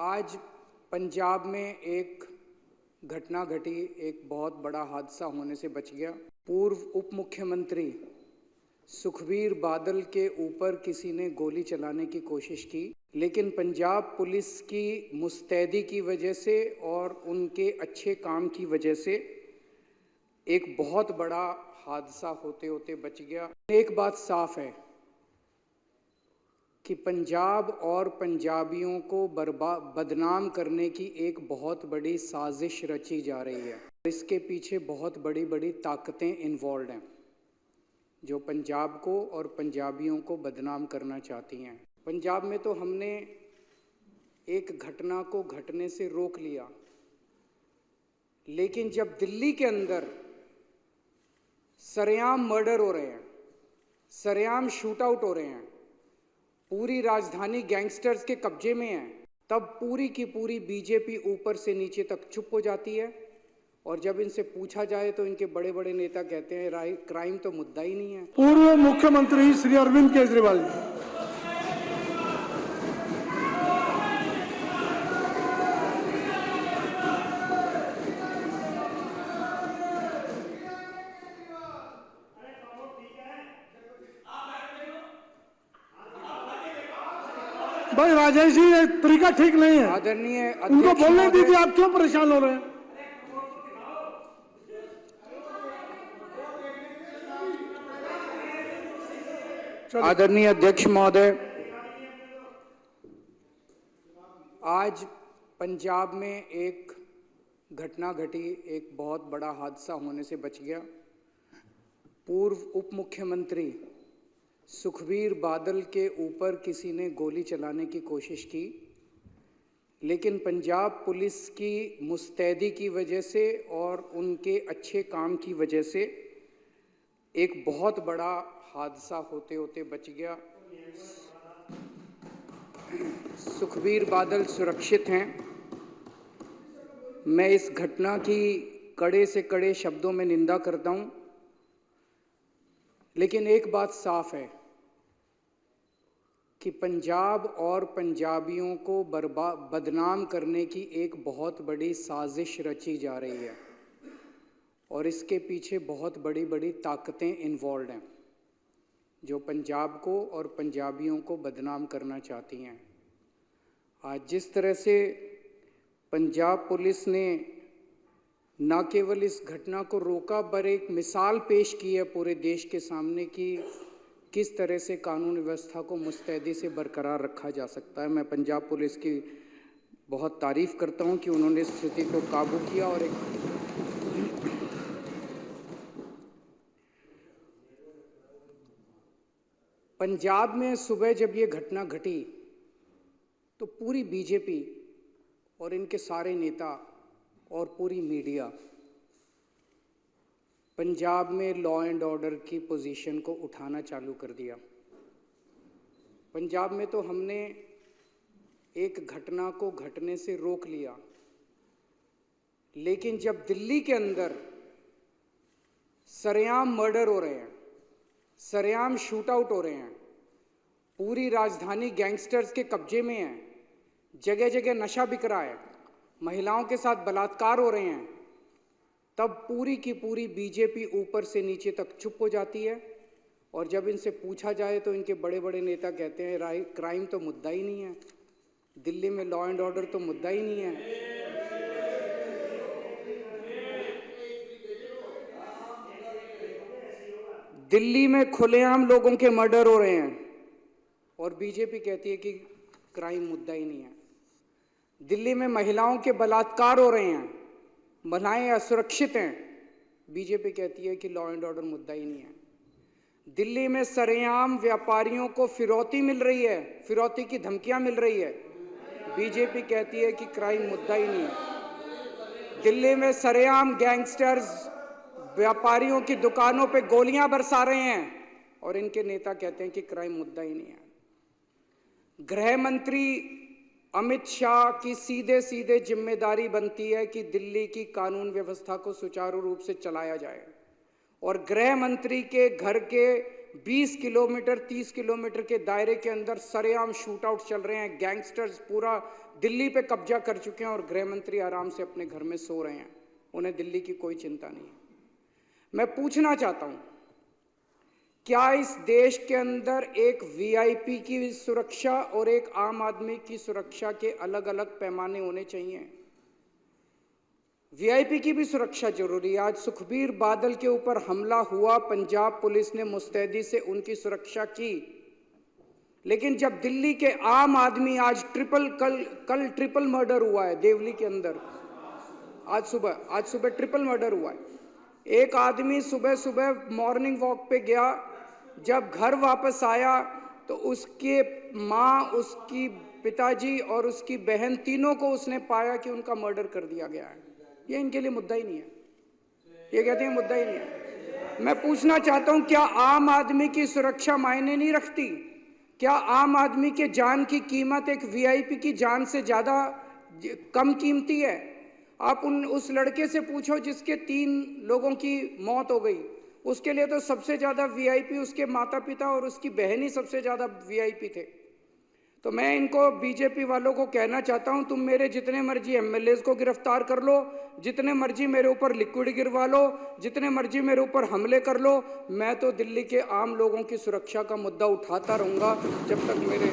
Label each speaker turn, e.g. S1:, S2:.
S1: आज पंजाब में एक घटना घटी, एक बहुत बड़ा हादसा होने से बच गया। पूर्व उप मुख्यमंत्री सुखबीर बादल के ऊपर किसी ने गोली चलाने की कोशिश की, लेकिन पंजाब पुलिस की मुस्तैदी की वजह से और उनके अच्छे काम की वजह से एक बहुत बड़ा हादसा होते होते बच गया। एक बात साफ है कि पंजाब और पंजाबियों को बदनाम करने की एक बहुत बड़ी साजिश रची जा रही है। इसके पीछे बहुत बड़ी बड़ी ताकतें इन्वॉल्व हैं जो पंजाब को और पंजाबियों को बदनाम करना चाहती हैं। पंजाब में तो हमने एक घटना को घटने से रोक लिया, लेकिन जब दिल्ली के अंदर सरेआम मर्डर हो रहे हैं, सरेआम शूट आउट हो रहे हैं, पूरी राजधानी गैंगस्टर्स के कब्जे में है, तब पूरी की पूरी बीजेपी ऊपर से नीचे तक चुप हो जाती है। और जब इनसे पूछा जाए तो इनके बड़े बड़े नेता कहते हैं क्राइम तो मुद्दा ही नहीं है।
S2: पूर्व मुख्यमंत्री श्री अरविंद केजरीवाल जी। भाई राजेश जी, ये तरीका ठीक नहीं है।
S1: आदरणीय
S2: उनको बोलने दीजिए, आप क्यों परेशान हो रहे हैं?
S1: आदरणीय अध्यक्ष महोदय, आज पंजाब में एक घटना घटी, एक बहुत बड़ा हादसा होने से बच गया। पूर्व उप मुख्यमंत्री सुखबीर बादल के ऊपर किसी ने गोली चलाने की कोशिश की, लेकिन पंजाब पुलिस की मुस्तैदी की वजह से और उनके अच्छे काम की वजह से एक बहुत बड़ा हादसा होते होते बच गया। सुखबीर बादल सुरक्षित हैं। मैं इस घटना की कड़े से कड़े शब्दों में निंदा करता हूं, लेकिन एक बात साफ है कि पंजाब और पंजाबियों को बदनाम करने की एक बहुत बड़ी साजिश रची जा रही है और इसके पीछे बहुत बड़ी बड़ी ताकतें इन्वॉल्व हैं जो पंजाब को और पंजाबियों को बदनाम करना चाहती हैं। आज जिस तरह से पंजाब पुलिस ने न केवल इस घटना को रोका, पर एक मिसाल पेश की है पूरे देश के सामने कि किस तरह से कानून व्यवस्था को मुस्तैदी से बरकरार रखा जा सकता है। मैं पंजाब पुलिस की बहुत तारीफ करता हूं कि उन्होंने स्थिति को काबू किया। और एक पंजाब में सुबह जब ये घटना घटी तो पूरी बीजेपी और इनके सारे नेता और पूरी मीडिया पंजाब में लॉ एंड ऑर्डर की पोजीशन को उठाना चालू कर दिया। पंजाब में तो हमने एक घटना को घटने से रोक लिया, लेकिन जब दिल्ली के अंदर सरेआम मर्डर हो रहे हैं, सरेआम शूट आउट हो रहे हैं, पूरी राजधानी गैंगस्टर्स के कब्जे में है, जगह जगह नशा बिक रहा है, महिलाओं के साथ बलात्कार हो रहे हैं, तब पूरी की पूरी बीजेपी ऊपर से नीचे तक चुप हो जाती है। और जब इनसे पूछा जाए तो इनके बड़े बड़े नेता कहते हैं क्राइम तो मुद्दा ही नहीं है, दिल्ली में लॉ एंड ऑर्डर तो मुद्दा ही नहीं है। दिल्ली में खुलेआम लोगों के मर्डर हो रहे हैं और बीजेपी कहती है कि क्राइम मुद्दा ही नहीं है। दिल्ली में महिलाओं के बलात्कार हो रहे हैं, महिलाएं असुरक्षित हैं, बीजेपी कहती है कि लॉ एंड ऑर्डर मुद्दा ही नहीं है। दिल्ली में सरेआम व्यापारियों को फिरौती मिल रही है, फिरौती की धमकियां मिल रही है, बीजेपी कहती है कि क्राइम मुद्दा ही नहीं है। दिल्ली में सरेआम गैंगस्टर्स व्यापारियों की दुकानों पे गोलियां बरसा रहे हैं और इनके नेता कहते हैं कि क्राइम मुद्दा ही नहीं है। गृह मंत्री अमित शाह की सीधे सीधे जिम्मेदारी बनती है कि दिल्ली की कानून व्यवस्था को सुचारू रूप से चलाया जाए, और गृह मंत्री के घर के 20 किलोमीटर 30 किलोमीटर के दायरे के अंदर सरेआम शूट आउट चल रहे हैं, गैंगस्टर्स पूरा दिल्ली पे कब्जा कर चुके हैं और गृह मंत्री आराम से अपने घर में सो रहे हैं, उन्हें दिल्ली की कोई चिंता नहीं है। मैं पूछना चाहता हूं, क्या इस देश के अंदर एक वीआईपी की सुरक्षा और एक आम आदमी की सुरक्षा के अलग अलग पैमाने होने चाहिए? वीआईपी की भी सुरक्षा जरूरी है। आज सुखबीर बादल के ऊपर हमला हुआ, पंजाब पुलिस ने मुस्तैदी से उनकी सुरक्षा की, लेकिन जब दिल्ली के आम आदमी आज कल ट्रिपल मर्डर हुआ है देवली के अंदर, आज सुबह ट्रिपल मर्डर हुआ है। एक आदमी सुबह सुबह मॉर्निंग वॉक पे गया, जब घर वापस आया तो उसके माँ, उसकी पिताजी और उसकी बहन तीनों को उसने पाया कि उनका मर्डर कर दिया गया है। ये इनके लिए मुद्दा ही नहीं है, ये कहते हैं मुद्दा ही नहीं है। मैं पूछना चाहता हूं, क्या आम आदमी की सुरक्षा मायने नहीं रखती? क्या आम आदमी के जान की कीमत एक वीआईपी की जान से ज्यादा कम कीमती है? आप उस लड़के से पूछो जिसके 3 लोगों की मौत हो गई, उसके लिए तो सबसे ज्यादा वीआईपी उसके माता पिता और उसकी बहन ही सबसे ज्यादा वीआईपी थे। तो मैं इनको बीजेपी वालों को कहना चाहता हूं, तुम मेरे जितने मर्जी एमएलएज को गिरफ्तार कर लो, जितने मर्जी मेरे ऊपर लिक्विड गिरवा लो, जितने मर्जी मेरे ऊपर हमले कर लो, मैं तो दिल्ली के आम लोगों की सुरक्षा का मुद्दा उठाता रहूंगा जब तक मेरे